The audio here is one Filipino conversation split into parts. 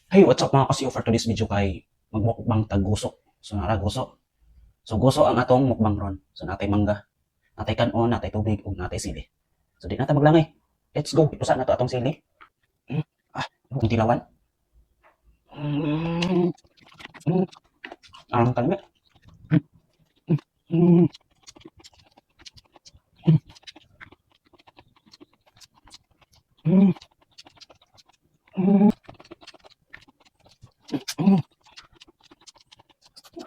Hey, what's up mga kasi for today's video kay magmukbang tag guso. So nara guso. So guso ang atong mukbang ron. So natay mangga, natay kanon, natay tubig, ug natay sili. So di nata maglangay. Let's go. Ipusa na to atong sili. Mm. Ah, ang tilawan. Mm. Mm. Ang kalme. Mm. Mm. Mm. Mm.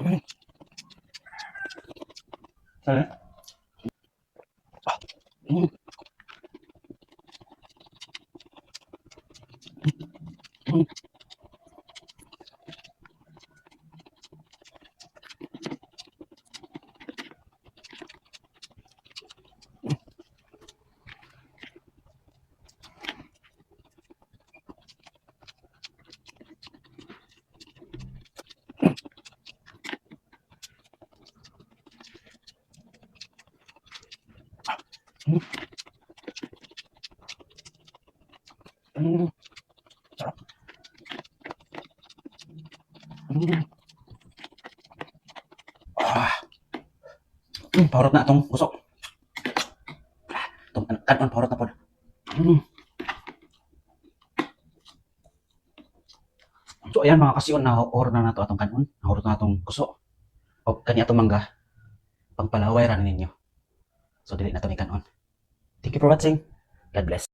Mm. Sali. Ah. Mm. Mm. Mm. Mm. Sarap. Mm. Ah. Parot na atong guso. Itong kanon parot na pod. Mm. So ayan mga kasyon, na-order na nato atong kanon, na-order na atong guso. O kani atong mangga, pangpalaway ra ninyo. So dili na to ni kanon. Thank you for watching. God bless.